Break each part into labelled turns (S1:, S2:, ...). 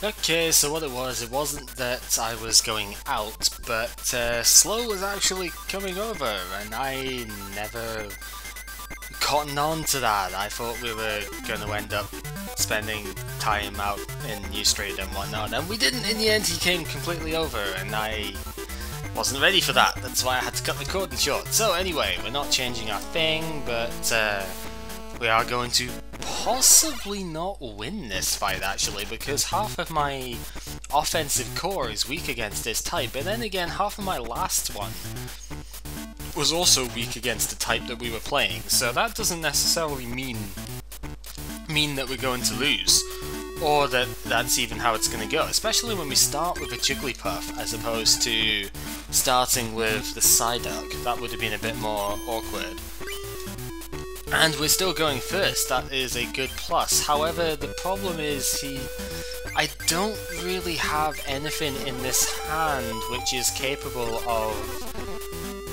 S1: Okay, so what it wasn't that I was going out, but Slow was actually coming over, and I never cottoned on to that. I thought we were going to end up spending time out in New Street and whatnot, and we didn't in the end. He came completely over, and I wasn't ready for that. That's why I had to cut the recording short. So anyway, we're not changing our thing, but we are going to possibly not win this fight actually, because half of my offensive core is weak against this type, but then again half of my last one was also weak against the type that we were playing, so that doesn't necessarily mean that we're going to lose, or that that's even how it's going to go, especially when we start with a Jigglypuff as opposed to starting with the Psyduck. That would have been a bit more awkward. And we're still going first, that is a good plus. However, the problem is I don't really have anything in this hand which is capable of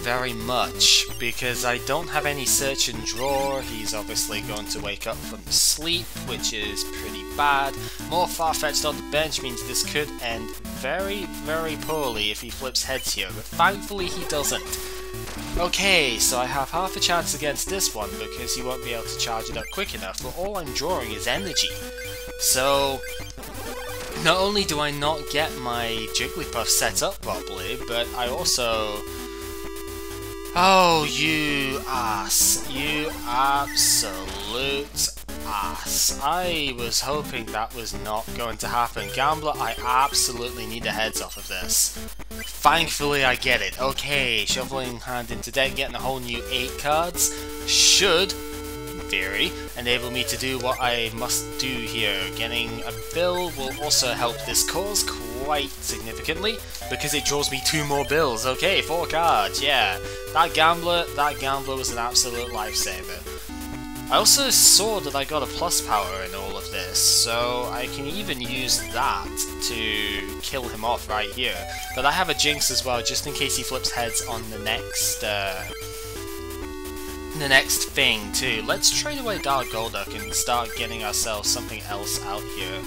S1: very much, because I don't have any search and draw. He's obviously going to wake up from sleep, which is pretty bad. More Farfetch'd on the bench means this could end very, very poorly if he flips heads here, but thankfully he doesn't. Okay, so I have half a chance against this one because he won't be able to charge it up quick enough, but all I'm drawing is energy. So, not only do I not get my Jigglypuff set up properly, but I also... Oh, you ass. You absolute ass. I was hoping that was not going to happen. Gambler, I absolutely need a heads off of this. Thankfully I get it. Okay, shuffling hand into deck, getting a whole new 8 cards should, in theory, enable me to do what I must do here. Getting a bill will also help this cause quite significantly, because it draws me 2 more bills. Okay, 4 cards, yeah. That gambler was an absolute lifesaver. I also saw that I got a plus power in all of this, so I can even use that to kill him off right here. But I have a Jinx as well, just in case he flips heads on the next thing too. Let's trade away Dark Golduck and start getting ourselves something else out here.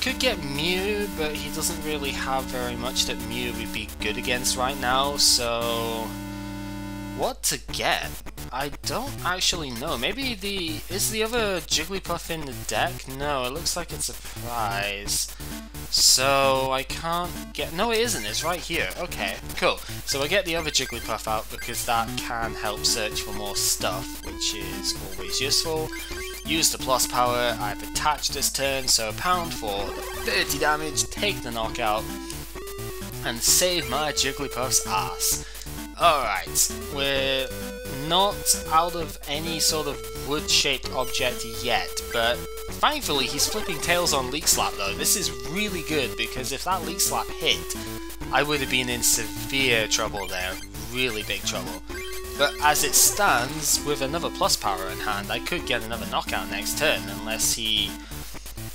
S1: Could get Mew, but he doesn't really have very much that Mew would be good against right now, so... what to get? I don't actually know. Maybe is the other Jigglypuff in the deck? No, it looks like it's a prize. So I can't get... no, it isn't. It's right here. Okay, cool. So I get the other Jigglypuff out because that can help search for more stuff, which is always useful. Use the plus power. I've attached this turn, so pound for the 30 damage, take the knockout, and save my Jigglypuff's ass. Alright, we're not out of any sort of wood-shaped object yet, but thankfully he's flipping tails on Leak Slap though. This is really good, because if that Leak Slap hit, I would have been in severe trouble there, really big trouble. But as it stands, with another plus power in hand, I could get another knockout next turn, unless he...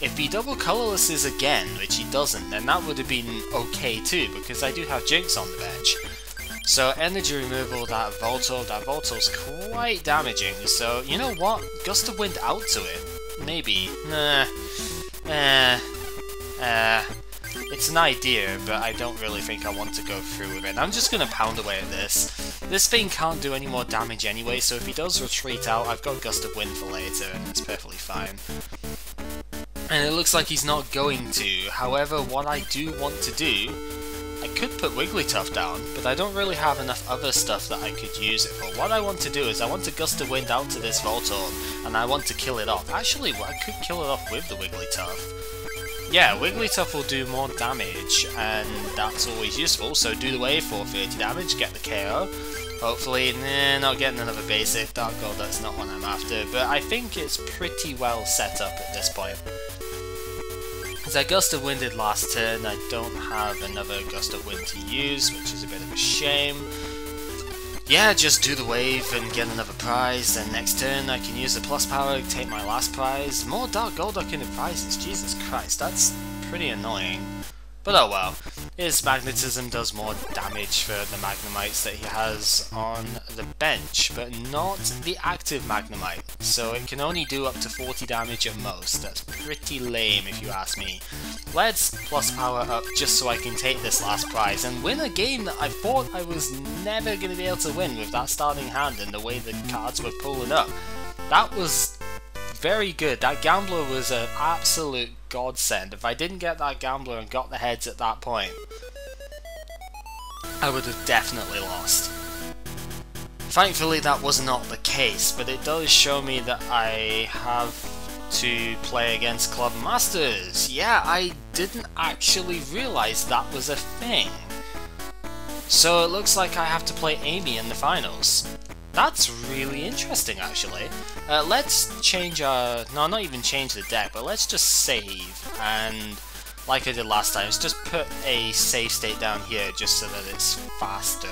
S1: if he double colorlesses again, which he doesn't, then that would have been okay too, because I do have Jinx on the bench. So energy removal, that Voltor's quite damaging, so you know what? Gust of Wind out to it? Maybe. Nah. It's an idea, but I don't really think I want to go through with it. I'm just gonna pound away at this. This thing can't do any more damage anyway, so if he does retreat out, I've got Gust of Wind for later, and that's perfectly fine. And it looks like he's not going to. However, what I do want to do, I could put Wigglytuff down, but I don't really have enough other stuff that I could use it for. What I want to do is I want to Gust of Wind out to this Voltorb, and I want to kill it off. Actually, I could kill it off with the Wigglytuff. Yeah, Wigglytuff will do more damage, and that's always useful, so do the wave for 30 damage, get the KO. Hopefully, not getting another basic. Dark Gold, that's not what I'm after, but I think it's pretty well set up at this point. As I Gust of Winded last turn, I don't have another Gust of Wind to use, which is a bit of a shame. Yeah, just do the wave and get another prize, then next turn I can use the plus power, take my last prize. More Dark Golduck in the prizes, Jesus Christ, that's pretty annoying. But oh well. His magnetism does more damage for the Magnemites that he has on the bench, but not the active Magnemite, so it can only do up to 40 damage at most. That's pretty lame if you ask me. Let's plus power up just so I can take this last prize and win a game that I thought I was never going to be able to win with that starting hand and the way the cards were pulling up. That was very good. That Gambler was an absolute godsend. If I didn't get that Gambler and got the heads at that point, I would have definitely lost. Thankfully that was not the case, but it does show me that I have to play against Club Masters. Yeah, I didn't actually realise that was a thing. So it looks like I have to play Amy in the finals. That's really interesting, actually. Let's change our... no, not even change the deck, but let's just save, and like I did last time, just put a save state down here just so that it's faster.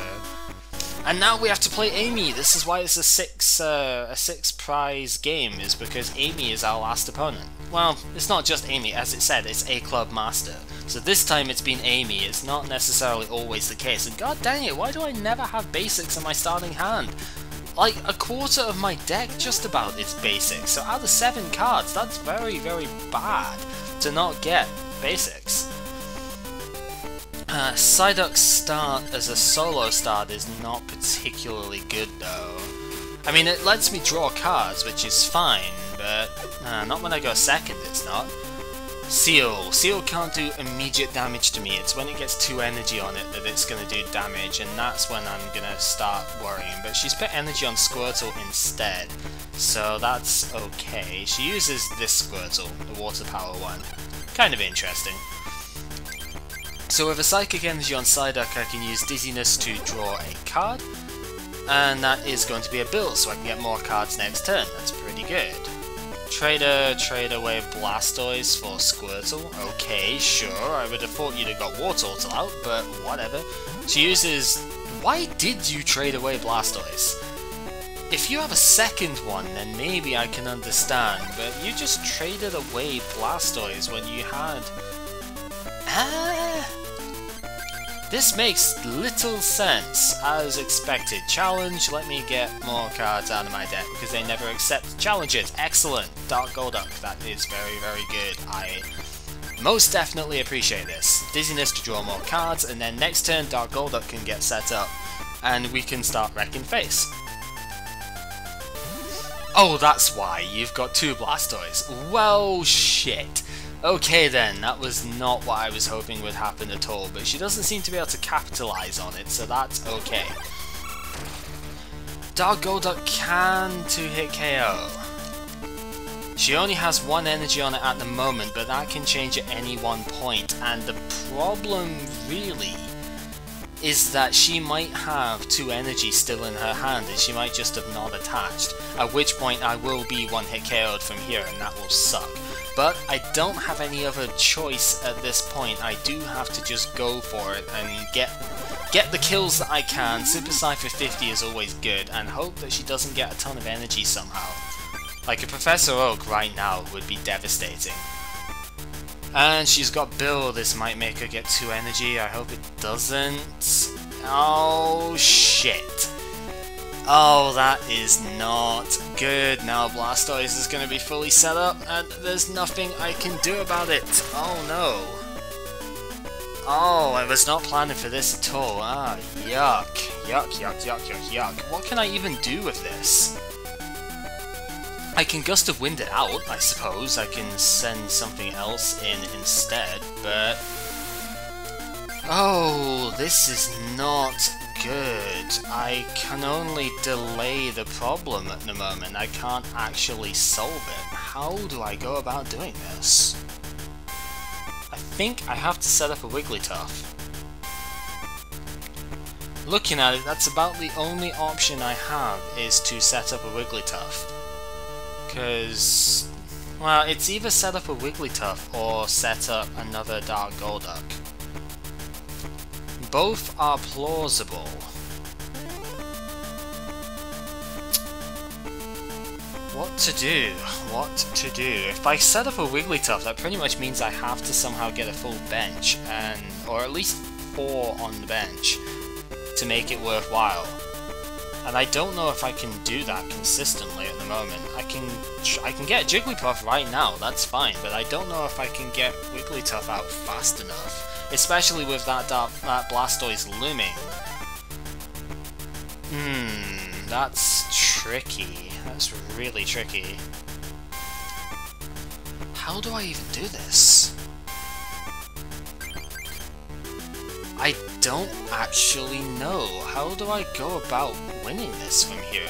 S1: And now we have to play Amy. This is why it's a six prize game, is because Amy is our last opponent. Well, it's not just Amy, as it said, it's a Club Master. So this time it's been Amy, it's not necessarily always the case, and god dang it, why do I never have basics in my starting hand? Like, a quarter of my deck just about is basics, so out of 7 cards, that's very, very bad to not get basics. Psyduck's start as a solo start is not particularly good though. I mean, it lets me draw cards, which is fine, but not when I go second, it's not. Seal. Seal can't do immediate damage to me. It's when it gets 2 energy on it that it's going to do damage, and that's when I'm going to start worrying. But she's put energy on Squirtle instead, so that's okay. She uses this Squirtle, the water power one. Kind of interesting. So with a Psychic Energy on Psyduck, I can use Dizziness to draw a card, and that is going to be a build, so I can get more cards next turn. That's pretty good. Trade away Blastoise for Squirtle. Okay, sure, I would have thought you'd have got Wartortle out, but whatever. She uses... why did you trade away Blastoise? If you have a second one, then maybe I can understand, but you just traded away Blastoise when you had... This makes little sense, as expected. Challenge, let me get more cards out of my deck, because they never accept challenges. Excellent! Dark Golduck, that is very, very good. I most definitely appreciate this. Dizziness to draw more cards, and then next turn Dark Golduck can get set up, and we can start wrecking face. Oh, that's why, you've got 2 Blastoise. Well, shit. Okay then, that was not what I was hoping would happen at all, but she doesn't seem to be able to capitalize on it, so that's okay. Dark Golduck can 2-hit KO. She only has 1 energy on it at the moment, but that can change at any one point, and the problem really is that she might have 2 energy still in her hand, and she might just have not attached, at which point I will be 1-hit KO'd from here, and that will suck. But I don't have any other choice at this point. I do have to just go for it and get the kills that I can. Super Cypher 50 is always good, and hope that she doesn't get a ton of energy somehow. Like a Professor Oak right now would be devastating. And she's got Bill. This might make her get 2 energy. I hope it doesn't. Oh shit. Oh, that is not good. Now Blastoise is going to be fully set up, and there's nothing I can do about it. Oh no. Oh, I was not planning for this at all. Ah, yuck. Yuck, yuck, yuck, yuck, yuck. What can I even do with this? I can Gust of Wind it out, I suppose. I can send something else in instead, but... oh, this is not good. I can only delay the problem at the moment. I can't actually solve it. How do I go about doing this? I think I have to set up a Wigglytuff. Looking at it, that's about the only option I have, is to set up a Wigglytuff. Because, well, it's either set up a Wigglytuff or set up another Dark Golduck. Both are plausible. What to do? What to do? If I set up a Wigglytuff, that pretty much means I have to somehow get a full bench, or at least 4 on the bench to make it worthwhile. And I don't know if I can do that consistently at the moment. I can get Jigglypuff right now, that's fine, but I don't know if I can get Wigglytuff out fast enough, especially with that Blastoise looming. That's tricky. That's really tricky. How do I even do this? I don't actually know. How do I go about winning this from here?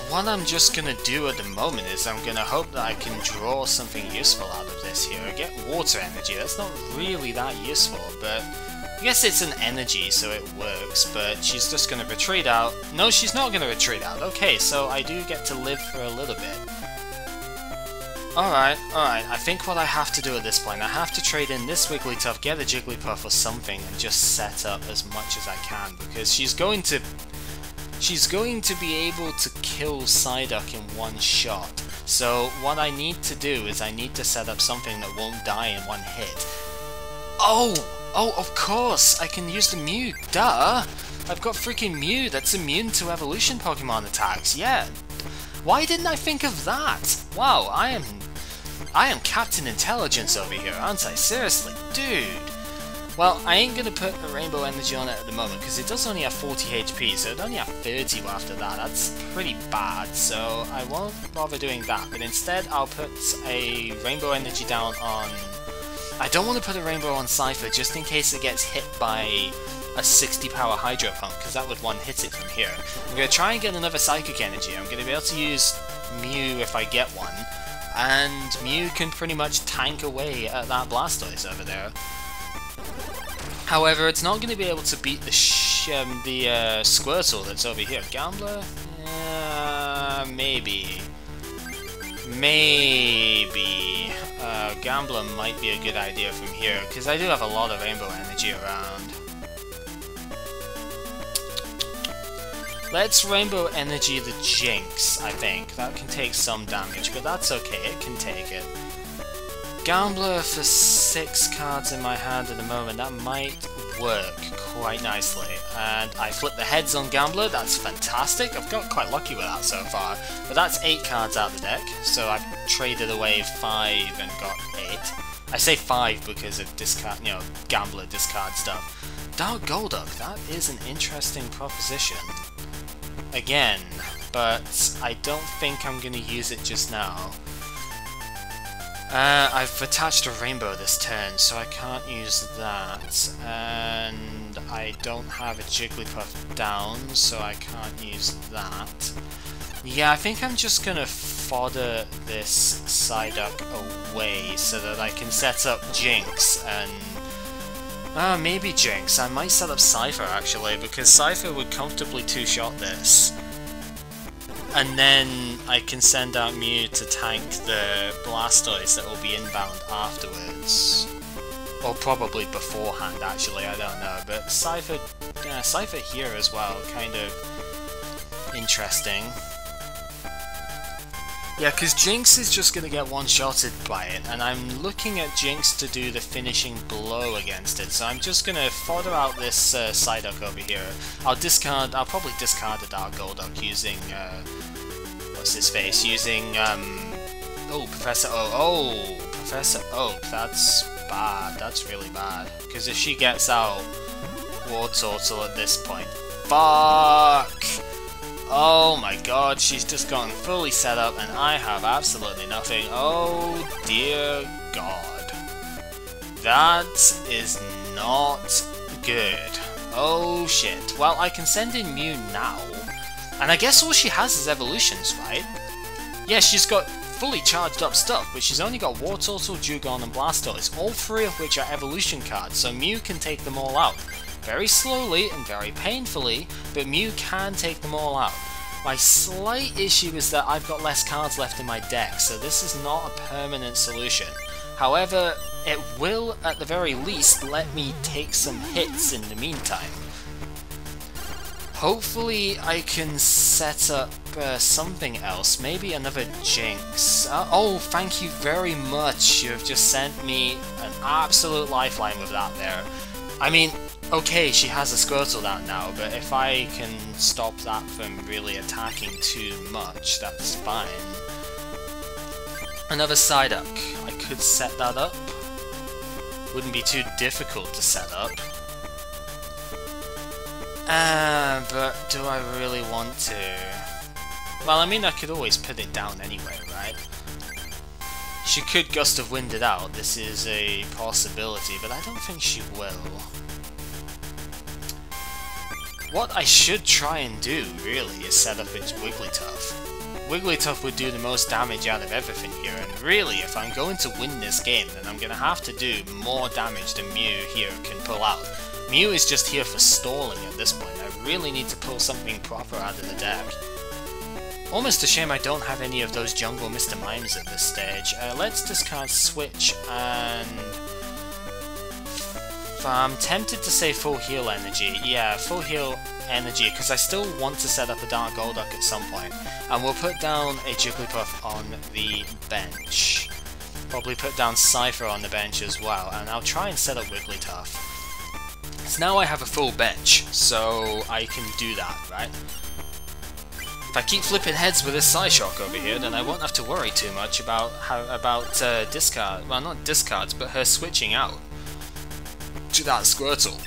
S1: What I'm just gonna do at the moment is I'm gonna hope that I can draw something useful out of this here. Get water energy, that's not really that useful, but I guess it's an energy, so it works, but she's just gonna retreat out. No, she's not gonna retreat out. Okay, so I do get to live for a little bit. Alright, I think what I have to do at this point, I have to trade in this Wigglytuff, get a Jigglypuff or something, and just set up as much as I can, because she's going to be able to kill Psyduck in one shot. So what I need to do is I need to set up something that won't die in one hit. Oh, of course, I can use the Mew, duh! I've got freaking Mew that's immune to evolution Pokemon attacks, yeah. Why didn't I think of that? Wow, I am Captain Intelligence over here, aren't I? Seriously, dude! Well, I ain't gonna put a Rainbow Energy on it at the moment, because it does only have 40 HP, so it only have 30 after that. That's pretty bad, so I won't bother doing that. But instead, I'll put a Rainbow Energy down on... I don't want to put a Rainbow on Cypher, just in case it gets hit by a 60 power Hydro Pump, because that would one-hit it from here. I'm going to try and get another Psychic Energy. I'm going to be able to use Mew if I get one, and Mew can pretty much tank away at that Blastoise over there. However, it's not going to be able to beat the Squirtle that's over here. Gambler? Maybe. Maybe. Gambler might be a good idea from here, because I do have a lot of Rainbow Energy around. Let's Rainbow Energy the Jinx, I think. That can take some damage, but that's okay, it can take it. Gambler for 6 cards in my hand at the moment, that might work quite nicely. And I flip the heads on Gambler, that's fantastic. I've got quite lucky with that so far. But that's 8 cards out of the deck, so I've traded away 5 and got 8. I say 5 because of discard, Gambler discard stuff. Dark Golduck, that is an interesting proposition. Again, but I don't think I'm going to use it just now. I've attached a Rainbow this turn, so I can't use that, and I don't have a Jigglypuff down, so I can't use that. Yeah, I think I'm just gonna fodder this Psyduck away so that I can set up Jinx and... maybe Jinx. I might set up Cypher actually, because Cypher would comfortably two-shot this. And then I can send out Mew to tank the Blastoise that will be inbound afterwards. Or probably beforehand actually, I don't know. But Cypher here as well, kind of interesting. Yeah, because Jinx is just going to get one-shotted by it, and I'm looking at Jinx to do the finishing blow against it, so I'm just going to fodder out this Psyduck over here. I'll probably discard a Dark Golduck using, what's his face, using, oh, Professor Oak. Oh, Professor Oak, that's bad, that's really bad, because if she gets out Wartortle at this point, fuck! Oh my god, she's just gotten fully set up and I have absolutely nothing. Oh dear god. That is not good. Oh shit. Well, I can send in Mew now. And I guess all she has is evolutions, right? Yeah, she's got fully charged up stuff, but she's only got Wartortle, Dewgong and Blastoise, all 3 of which are evolution cards, so Mew can take them all out. Very slowly and very painfully, but Mew can take them all out. My slight issue is that I've got less cards left in my deck, so this is not a permanent solution. However, it will, at the very least, let me take some hits in the meantime. Hopefully I can set up something else, maybe another Jinx. Oh, thank you very much, you have just sent me an absolute lifeline with that there. I mean, okay, she has a Squirtle out now, but if I can stop that from really attacking too much, that's fine. Another Psyduck. I could set that up. Wouldn't be too difficult to set up. But do I really want to? Well, I mean, I could always put it down anyway, right? She could Gust of Wind it out, this is a possibility, but I don't think she will. What I should try and do, really, is set up its Wigglytuff. Wigglytuff would do the most damage out of everything here, and really, if I'm going to win this game, then I'm going to have to do more damage than Mew here can pull out. Mew is just here for stalling at this point. I really need to pull something proper out of the deck. Almost a shame I don't have any of those Jungle Mr. Mimes at this stage. Let's discard Switch and... I'm tempted to say Full Heal Energy. Yeah, Full Heal Energy, because I still want to set up a Dark Golduck at some point. And we'll put down a Jigglypuff on the bench. Probably put down Cypher on the bench as well, and I'll try and set up Wigglytuff. So now I have a full bench, so I can do that, right? If I keep flipping heads with this Psyshock over here, then I won't have to worry too much about discard. Well, not discards, but her switching out to that Squirtle.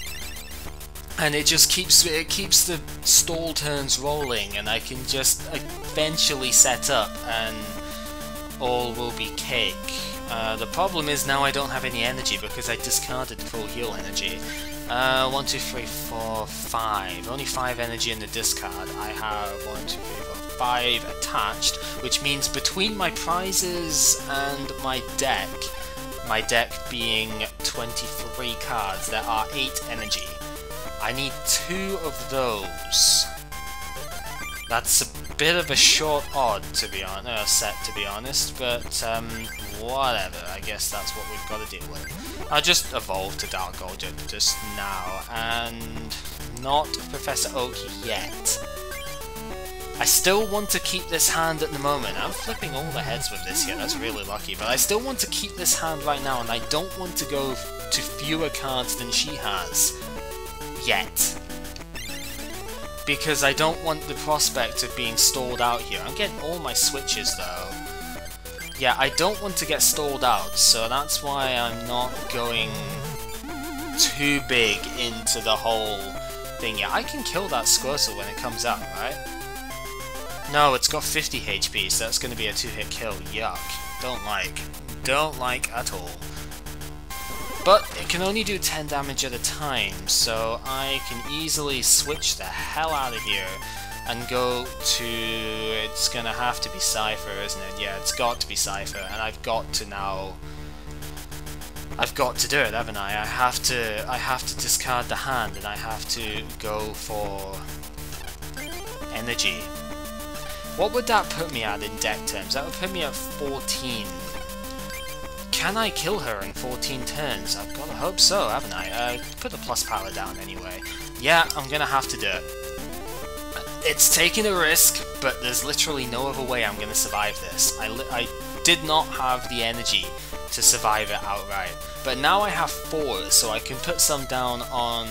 S1: And it just keeps the stall turns rolling, and I can just eventually set up, and all will be cake. The problem is now I don't have any energy because I discarded Full Heal Energy. 1, 2, 3, 4, 5. Only 5 energy in the discard. I have 1, 2, 3, 4, 5 attached, which means between my prizes and my deck being 23 cards, there are 8 energy. I need 2 of those. That's a bit of a short odd, to be honest, set to be honest, but whatever, I guess that's what we've got to deal with. I'll just evolve to Dark Golduck just now, and not Professor Oak yet. I still want to keep this hand at the moment. I'm flipping all the heads with this here, that's really lucky, but I still want to keep this hand right now, and I don't want to go to fewer cards than she has. Yet. Because I don't want the prospect of being stalled out here. I'm getting all my switches though. Yeah, I don't want to get stalled out, so that's why I'm not going too big into the whole thing. Yeah, I can kill that Squirtle when it comes out, right? No, it's got 50 HP, so that's going to be a 2-hit kill. Yuck. Don't like at all. But it can only do 10 damage at a time, so I can easily switch the hell out of here and go to... it's gonna have to be Cypher, isn't it? Yeah, it's got to be Cypher, and I've got to now... I've got to do it, haven't I? I have to discard the hand, and I have to go for... energy. What would that put me at in deck terms? That would put me at 14. Can I kill her in 14 turns? I've got to hope so, haven't I? Put the plus power down anyway. Yeah, I'm gonna have to do it. It's taking a risk, but there's literally no other way I'm gonna survive this. I did not have the energy to survive it outright. But now I have 4, so I can put some down on...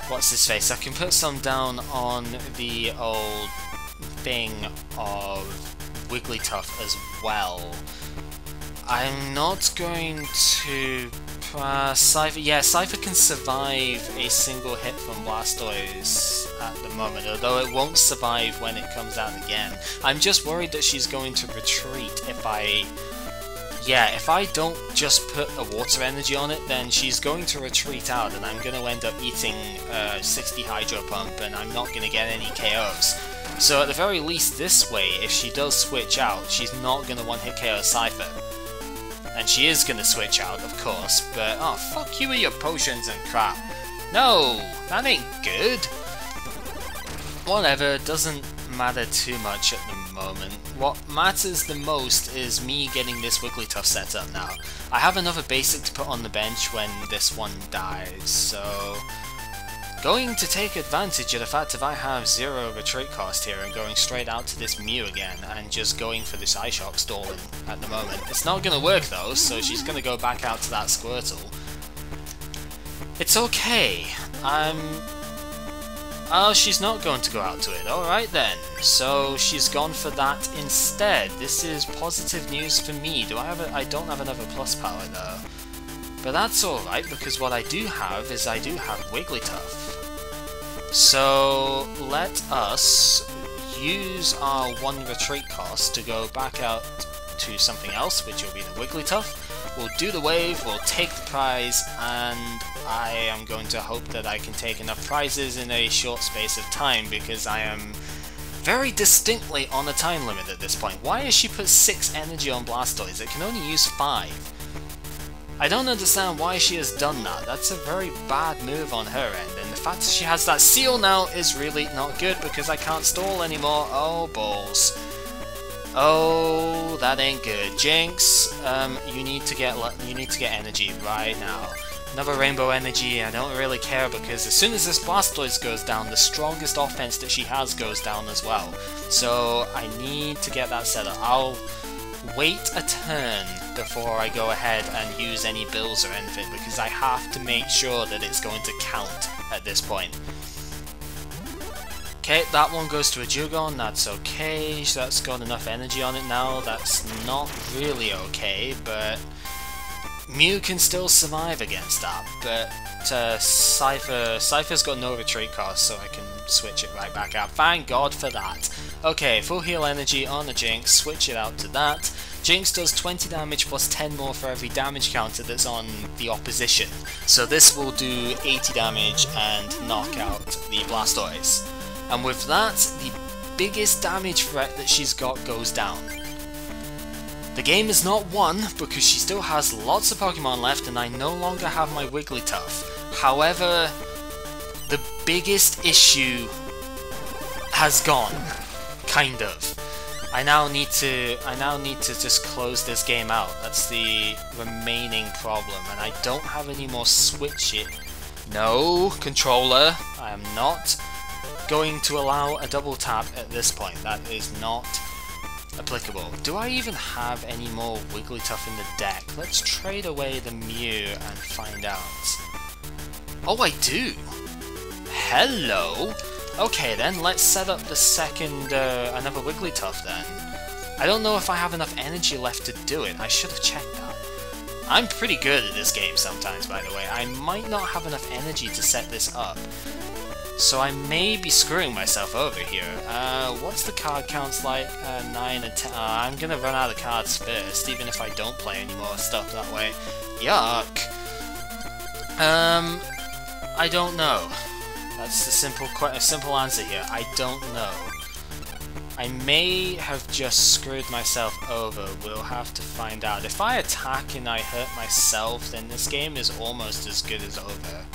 S1: what's his face? I can put some down on the old thing of Wigglytuff as well. I'm not going to... Cypher... Yeah, Cypher can survive a single hit from Blastoise at the moment, although it won't survive when it comes out again. I'm just worried that she's going to retreat if I... Yeah, if I don't just put a water energy on it, then she's going to retreat out, and I'm going to end up eating 60 Hydro Pump, and I'm not going to get any KOs. So at the very least this way, if she does switch out, she's not going to one-hit KO Cypher. And she is going to switch out, of course, but oh, fuck you with your potions and crap. No, that ain't good. Whatever, doesn't matter too much at the moment. What matters the most is me getting this Wigglytuff set up now. I have another basic to put on the bench when this one dies, so... going to take advantage of the fact that I have 0 retreat cost here and going straight out to this Mew again and just going for this Ice Shock stalling at the moment. It's not going to work though, so she's going to go back out to that Squirtle. It's okay. Oh, she's not going to go out to it. Alright then. So she's gone for that instead. This is positive news for me. I don't have another plus power though. But that's alright, because what I do have is I do have Wigglytuff. So let us use our 1 retreat cost to go back out to something else, which will be the Wigglytuff. We'll do the wave, we'll take the prize, and I am going to hope that I can take enough prizes in a short space of time, because I am very distinctly on a time limit at this point. Why has she put 6 energy on Blastoise? It can only use 5. I don't understand why she has done that. That's a very bad move on her end, and the fact that she has that seal now is really not good because I can't stall anymore. Oh balls. Oh, that ain't good. Jinx, you need to get energy right now. Another rainbow energy. I don't really care because as soon as this Blastoise goes down, the strongest offense that she has goes down as well. So I need to get that set up. I'll wait a turn before I go ahead and use any bills or anything because I have to make sure that it's going to count at this point. Okay, that one goes to a Jugon, that's okay, so that's got enough energy on it now. That's not really okay, but Mew can still survive against that. But Cypher's got no retreat cost, so I can switch it right back out. Thank God for that. Okay, full heal energy on the Jinx, switch it out to that. Jinx does 20 damage plus 10 more for every damage counter that's on the opposition. So this will do 80 damage and knock out the Blastoise. And with that, the biggest damage threat that she's got goes down. The game is not won because she still has lots of Pokemon left and I no longer have my Wigglytuff. However, the biggest issue has gone. Kind of. I now need to just close this game out. That's the remaining problem, and I don't have any more switch it. No, controller, I am not going to allow a double tap at this point. That is not applicable. Do I even have any more Wigglytuff in the deck? Let's trade away the Mew and find out. Oh, I do! Hello! Okay then, let's set up the second, another Wigglytuff then. I don't know if I have enough energy left to do it. I should have checked that. I'm pretty good at this game sometimes, by the way. I might not have enough energy to set this up. So I may be screwing myself over here. What's the card counts like? 9 and 10. I'm gonna run out of cards first, even if I don't play any more stuff that way. Yuck. I don't know. That's the simple answer here. I don't know. I may have just screwed myself over. We'll have to find out. If I attack and I hurt myself, then this game is almost as good as over.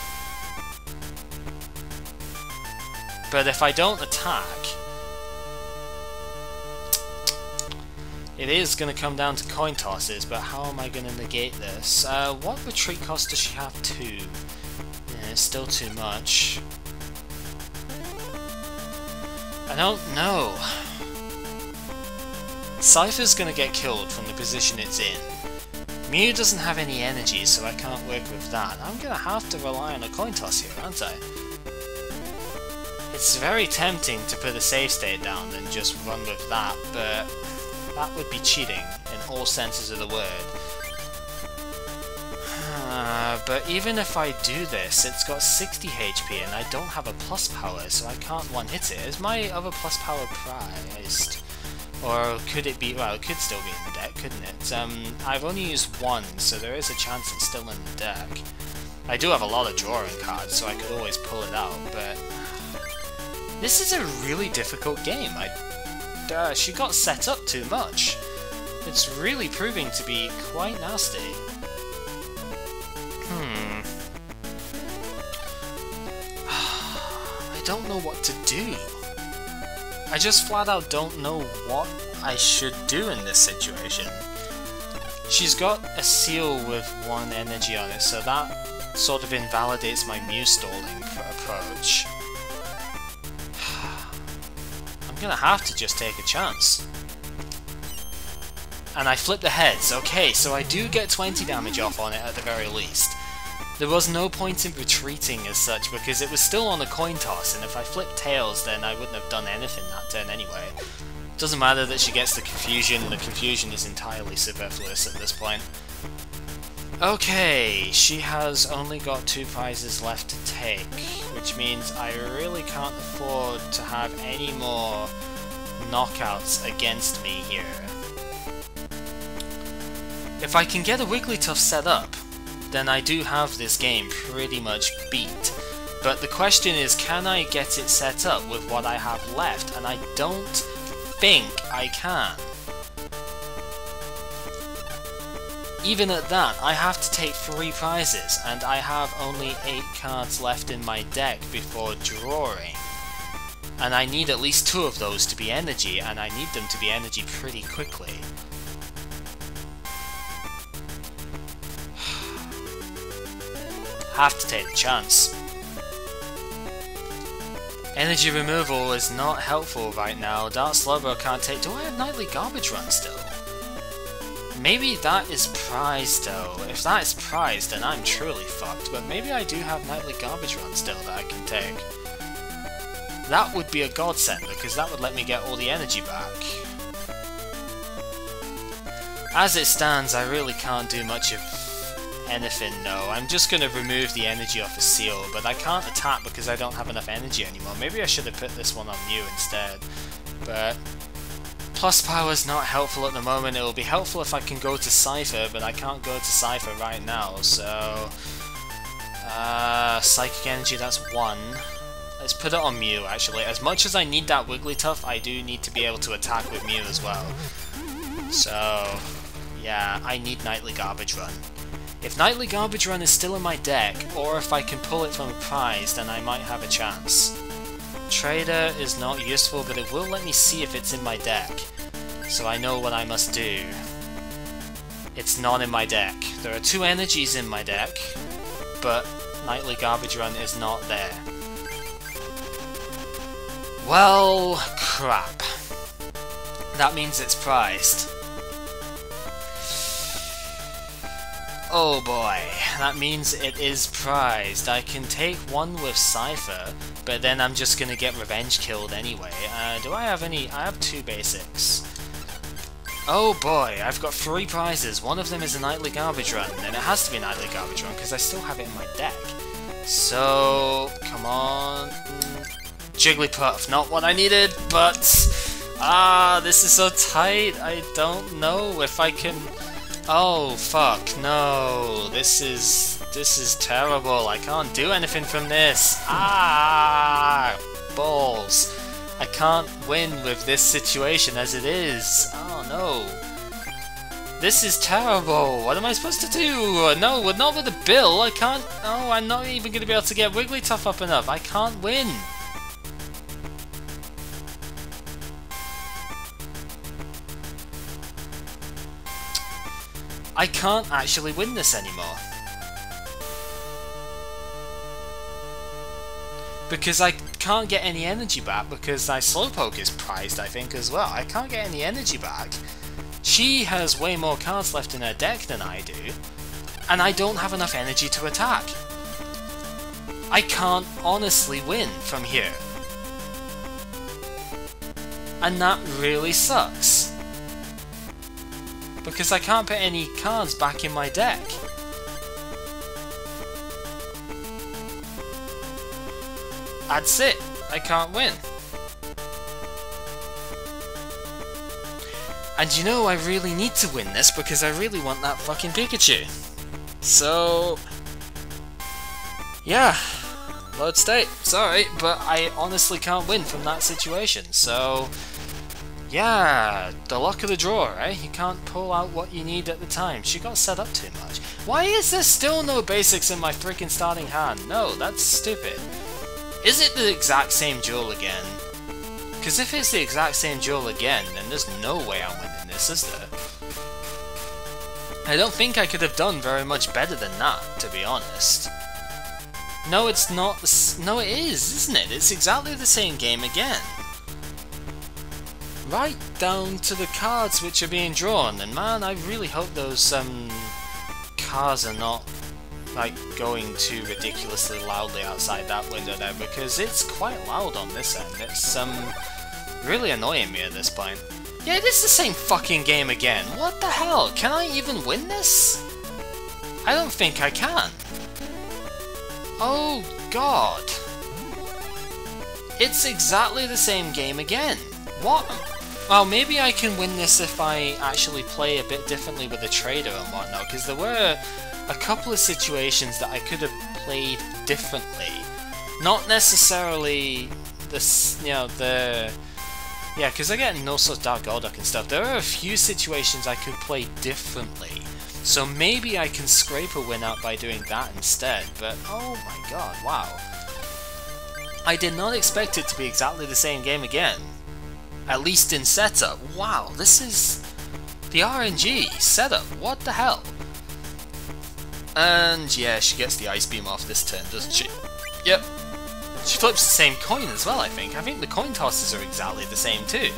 S1: But if I don't attack, it is going to come down to coin tosses, but how am I going to negate this? What retreat cost does she have? 2? Yeah, it's still too much. I don't know. Cypher's gonna get killed from the position it's in. Mew doesn't have any energy, so I can't work with that. I'm gonna have to rely on a coin toss here, aren't I? It's very tempting to put a save state down and just run with that, but that would be cheating in all senses of the word. But even if I do this, it's got 60 HP and I don't have a plus power, so I can't one-hit it. Is my other plus power prized? Or could it be... well, it could still be in the deck, couldn't it? I've only used 1, so there is a chance it's still in the deck. I do have a lot of drawing cards, so I could always pull it out, but... this is a really difficult game. She got set up too much. It's really proving to be quite nasty. I don't know what to do. I just flat out don't know what I should do in this situation. She's got a seal with 1 energy on it, so that sort of invalidates my Mew stalling approach. I'm gonna have to just take a chance. And I flip the heads. Okay, so I do get 20 damage off on it at the very least. There was no point in retreating as such because it was still on a coin toss, and if I flipped tails then I wouldn't have done anything that turn anyway. Doesn't matter that she gets the confusion is entirely superfluous at this point. Okay, she has only got 2 prizes left to take, which means I really can't afford to have any more knockouts against me here. If I can get a Wigglytuff set up, then I do have this game pretty much beat. But the question is, can I get it set up with what I have left? And I don't think I can. Even at that, I have to take 3 prizes, and I have only 8 cards left in my deck before drawing. And I need at least 2 of those to be energy, and I need them to be energy pretty quickly. Have to take the chance. Energy removal is not helpful right now. Dark Slowbro can't take... Do I have Nightly Garbage Run still? Maybe that is prized though. If that is prized, then I'm truly fucked. But maybe I do have Nightly Garbage Run still that I can take. That would be a godsend, because that would let me get all the energy back. As it stands, I really can't do much of anything, no. I'm just going to remove the energy off a seal, but I can't attack because I don't have enough energy anymore. Maybe I should have put this one on Mew instead. But plus power is not helpful at the moment. It will be helpful if I can go to Cypher, but I can't go to Cypher right now, so... Psychic energy, that's 1. Let's put it on Mew, actually. As much as I need that Wigglytuff, I do need to be able to attack with Mew as well. So, yeah, I need Nightly Garbage Run. If Nightly Garbage Run is still in my deck, or if I can pull it from a prize, then I might have a chance. Trader is not useful, but it will let me see if it's in my deck, so I know what I must do. It's not in my deck. There are 2 energies in my deck, but Nightly Garbage Run is not there. Well, crap. That means it's prized. Oh boy, that means it is prized. I can take 1 with Cypher, but then I'm just gonna get revenge killed anyway. Do I have any? I have 2 basics. Oh boy, I've got 3 prizes. One of them is a Nightly Garbage Run, and it has to be a Nightly Garbage Run because I still have it in my deck. So, come on. Jigglypuff, not what I needed, but... this is so tight. I don't know if I can... Oh, fuck, no. This is terrible. I can't do anything from this. Balls. I can't win with this situation as it is. Oh, no. This is terrible. What am I supposed to do? No, not with a bill. I can't... Oh, I'm not even going to be able to get Wigglytuff up enough. I can't win. I can't actually win this anymore. Because I can't get any energy back because my Slowpoke is prized, I think, as well. I can't get any energy back. She has way more cards left in her deck than I do, and I don't have enough energy to attack. I can't honestly win from here. And that really sucks. Because I can't put any cards back in my deck. That's it. I can't win. And you know, I really need to win this because I really want that fucking Pikachu. So... yeah. Load state. Sorry, but I honestly can't win from that situation, so... yeah, the luck of the draw, eh? You can't pull out what you need at the time. She got set up too much. Why is there still no basics in my freaking starting hand? No, that's stupid. Is it the exact same duel again? Because if it's the exact same duel again, then there's no way I'm winning this, is there? I don't think I could have done very much better than that, to be honest. No, it's not. No, it is, isn't it? It's exactly the same game again. Right down to the cards which are being drawn, and man, I really hope those cars are not like going too ridiculously loudly outside that window there, because it's quite loud on this end. It's really annoying me at this point. Yeah, it is the same fucking game again. What the hell? Can I even win this? I don't think I can. Oh god. It's exactly the same game again. What? Well, maybe I can win this if I actually play a bit differently with the trader and whatnot, because there were a couple of situations that I could have played differently. Not necessarily yeah, because I get no such Dark Golduck and stuff. There are a few situations I could play differently. So maybe I can scrape a win out by doing that instead, but oh my god, wow. I did not expect it to be exactly the same game again. At least in setup. Wow, this is the RNG setup. What the hell? And yeah, she gets the Ice Beam off this turn, doesn't she? Yep. She flips the same coin as well, I think. I think the coin tosses are exactly the same too.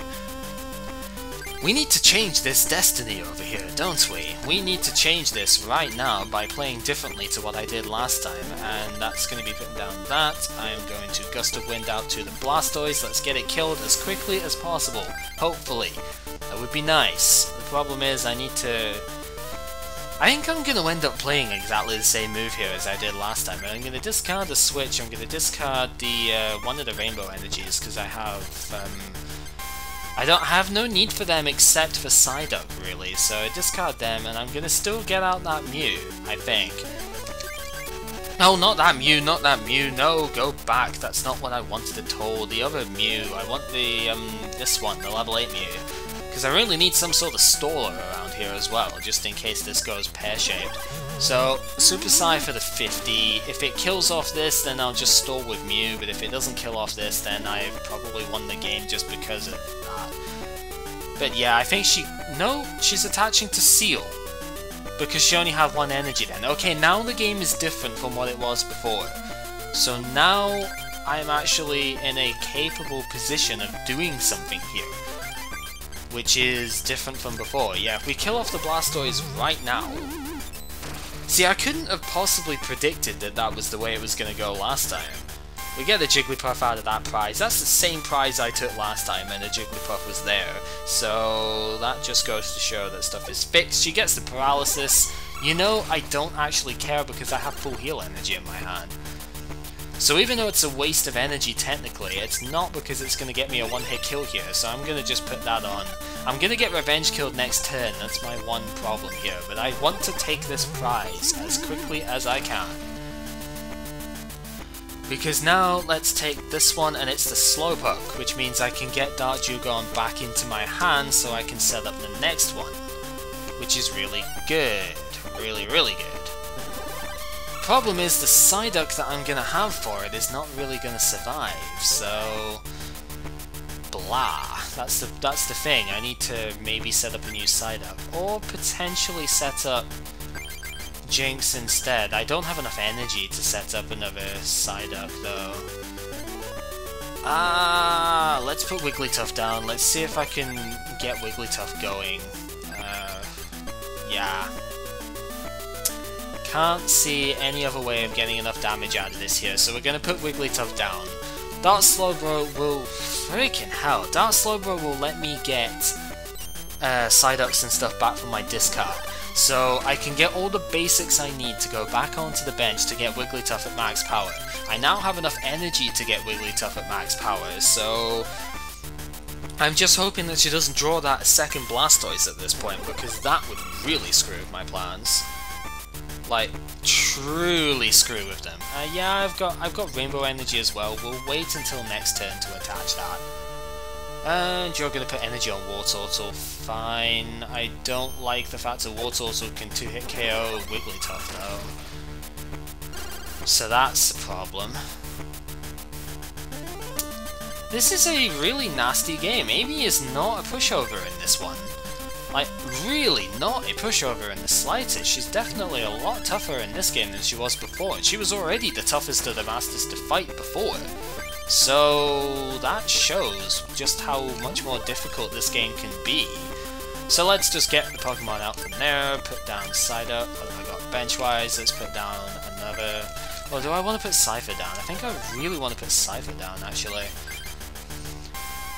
S1: We need to change this destiny over here, don't we? We need to change this right now by playing differently to what I did last time, and that's going to be putting down that. I am going to Gust of Wind out to the Blastoise. Let's get it killed as quickly as possible, hopefully. That would be nice. The problem is I need to... I think I'm going to end up playing exactly the same move here as I did last time. I'm going to discard the switch, I'm going to discard the one of the Rainbow Energies, because I don't have no need for them except for Psyduck, really, so I discard them, and I'm going to still get out that Mew, I think. No, not that Mew, not that Mew, no, go back, that's not what I wanted at all. The other Mew, I want the, this one, the level 8 Mew. Because I really need some sort of staller around here as well, just in case this goes pear-shaped. So, Super Psy for the 50. If it kills off this, then I'll just stall with Mew, but if it doesn't kill off this, then I've probably won the game just because of that. But yeah, I think she's attaching to Seal, because she only had one energy then. Okay, now the game is different from what it was before. So now I'm actually in a capable position of doing something here, which is different from before. Yeah, if we kill off the Blastoise right now... See, I couldn't have possibly predicted that that was the way it was going to go last time. We get the Jigglypuff out of that prize. That's the same prize I took last time, and the Jigglypuff was there. So that just goes to show that stuff is fixed. She gets the paralysis. You know, I don't actually care because I have full heal energy in my hand. So even though it's a waste of energy technically, it's not because it's going to get me a one-hit kill here, so I'm going to just put that on. I'm going to get revenge killed next turn, that's my one problem here, but I want to take this prize as quickly as I can. Because now, let's take this one, and it's the Slowpoke, which means I can get Dark Dewgong back into my hand so I can set up the next one, which is really good. Really, really good. Problem is, the Psyduck that I'm gonna have for it is not really gonna survive, so... blah. That's the thing, I need to maybe set up a new Psyduck, or potentially set up Jinx instead. I don't have enough energy to set up another Psyduck, though. Let's put Wigglytuff down, let's see if I can get Wigglytuff going. Yeah. Can't see any other way of getting enough damage out of this here, so we're gonna put Wigglytuff down. Dark Slowbro will... freaking hell, Dark Slowbro will let me get Psyducks and stuff back from my discard. So I can get all the basics I need to go back onto the bench to get Wigglytuff at max power. I now have enough energy to get Wigglytuff at max power, so... I'm just hoping that she doesn't draw that second Blastoise at this point, because that would really screw with my plans. Like, truly screw with them. Yeah, I've got Rainbow Energy as well. We'll wait until next turn to attach that. And you're going to put energy on Wartortle. Fine. I don't like the fact that Wartortle can 2-hit KO Wigglytuff, though. So that's the problem. This is a really nasty game. Amy is not a pushover in this one. Like, really not a pushover in the slightest. She's definitely a lot tougher in this game than she was before, and she was already the toughest of the masters to fight before. So that shows just how much more difficult this game can be. So let's just get the Pokemon out from there, put down Psyduck. What have I got bench-wise? Let's put down another... Well, do I want to put Cypher down? I think I really want to put Cypher down, actually.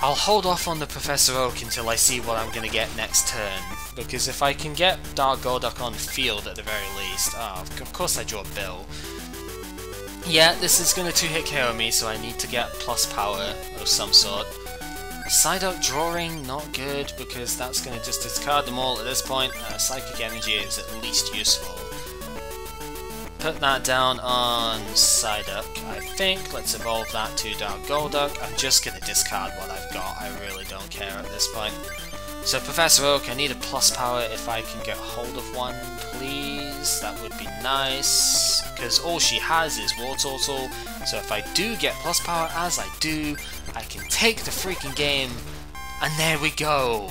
S1: I'll hold off on the Professor Oak until I see what I'm going to get next turn, because if I can get Dark Golduck on field at the very least... Oh, of course I draw Bill. Yeah, this is going to 2-hit KO me, so I need to get plus power of some sort. Psyduck drawing, not good, because that's going to just discard them all at this point. Psychic Energy is at least useful. Put that down on Psyduck, I think. Let's evolve that to Dark Golduck. I'm just going to discard what I've got, I really don't care at this point. So Professor Oak, I need a plus power if I can get hold of one, please. That would be nice, because all she has is War Turtle. So if I do get plus power, as I do, I can take the freaking game, and there we go!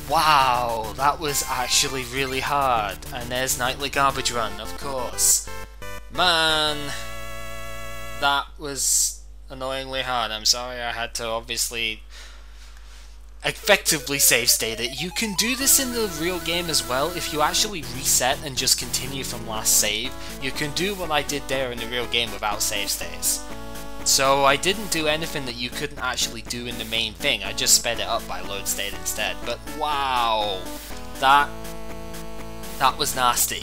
S1: Wow, that was actually really hard. And there's Nightly Garbage Run, of course. Man, that was annoyingly hard. I'm sorry I had to obviously effectively save state it. You can do this in the real game as well. If you actually reset and just continue from last save, you can do what I did there in the real game without save states. So I didn't do anything that you couldn't actually do in the main thing, I just sped it up by load state instead. But wow, that was nasty.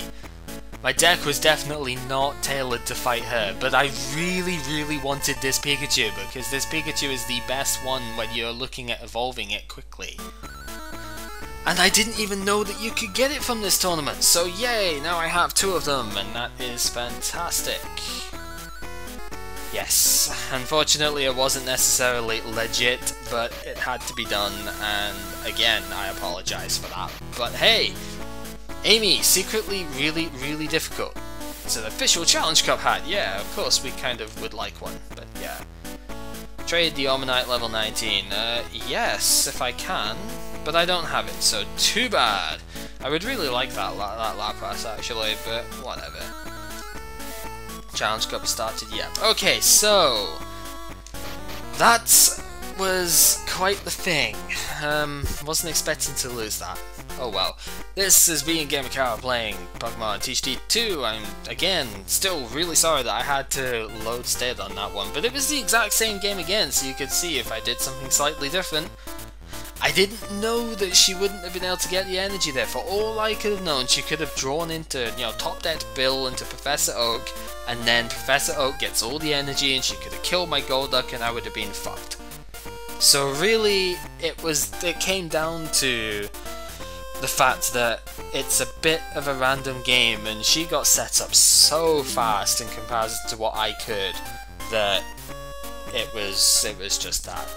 S1: My deck was definitely not tailored to fight her, but I really wanted this Pikachu, because this Pikachu is the best one when you're looking at evolving it quickly. And I didn't even know that you could get it from this tournament, so yay, now I have 2 of them, and that is fantastic. Yes, unfortunately it wasn't necessarily legit, but it had to be done, and again, I apologize for that. But hey, Amy, secretly really difficult. It's an official Challenge Cup hat, yeah, of course we kind of would like one, but yeah. Trade the Omanite level 19, yes, if I can, but I don't have it, so too bad. I would really like that Lapras actually, but whatever. Challenge Cup started yet. Okay, so that was quite the thing. Wasn't expecting to lose that. Oh well. This is me and Gamakawa playing Pokemon TCT 2. I'm, again, still really sorry that I had to load state on that one, but it was the exact same game again, so you could see if I did something slightly different. I didn't know that she wouldn't have been able to get the energy there. For all I could have known, she could have drawn into, you know, top decked Bill into Professor Oak, and then Professor Oak gets all the energy and she could have killed my Golduck and I would have been fucked. So really, it came down to the fact that it's a bit of a random game and she got set up so fast in comparison to what I could that it was just that.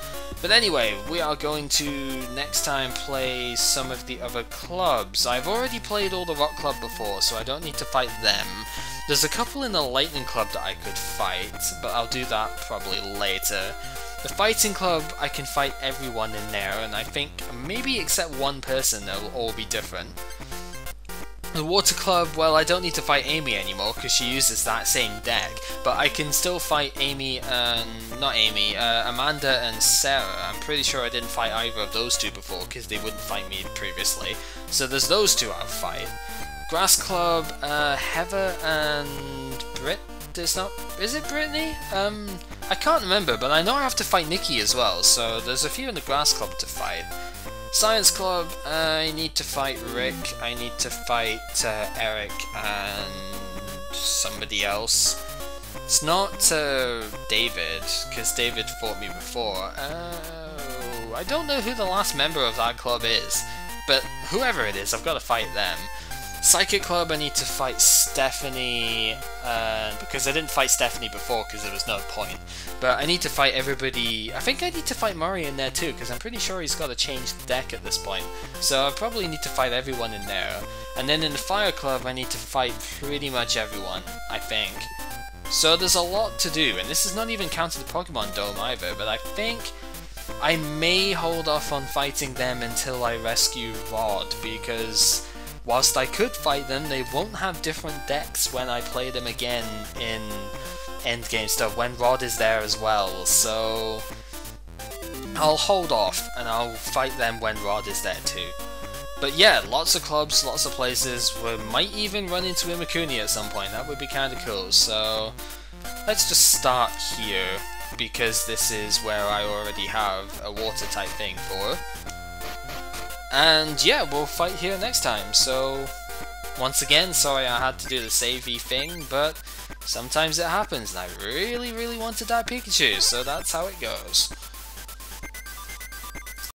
S1: But anyway, we are going to next time play some of the other clubs. I've already played all the Rock Club before, so I don't need to fight them. There's a couple in the Lightning Club that I could fight, but I'll do that probably later. The Fighting Club, I can fight everyone in there, and I think maybe except one person, they'll all be different. The Water Club, well, I don't need to fight Amy anymore because she uses that same deck, but I can still fight Amanda and Sarah. I'm pretty sure I didn't fight either of those two before because they wouldn't fight me previously. So there's those two I'll fight. Grass Club, Heather and is it Brittany? I can't remember, but I know I have to fight Nikki as well, so there's a few in the Grass Club to fight. Science Club, I need to fight Rick, I need to fight Eric and somebody else. It's not David, because David fought me before. I don't know who the last member of that club is, but whoever it is, I've got to fight them. Psychic Club, I need to fight Stephanie, because I didn't fight Stephanie before because there was no point. But I need to fight everybody. I think I need to fight Murray in there too, because I'm pretty sure he's got to change the deck at this point. So I probably need to fight everyone in there. And then in the Fire Club, I need to fight pretty much everyone, I think. So there's a lot to do, and this is not even counting the Pokemon Dome either, but I think I may hold off on fighting them until I rescue Rod, because whilst I could fight them, they won't have different decks when I play them again in endgame stuff, when Rod is there as well, so I'll hold off and I'll fight them when Rod is there too. But yeah, lots of clubs, lots of places. We might even run into Imakuni at some point. That would be kind of cool. So let's just start here, because this is where I already have a water type thing for. And yeah, we'll fight here next time. So once again, sorry I had to do the savey thing, but sometimes it happens and I really wanted that Pikachu, so that's how it goes.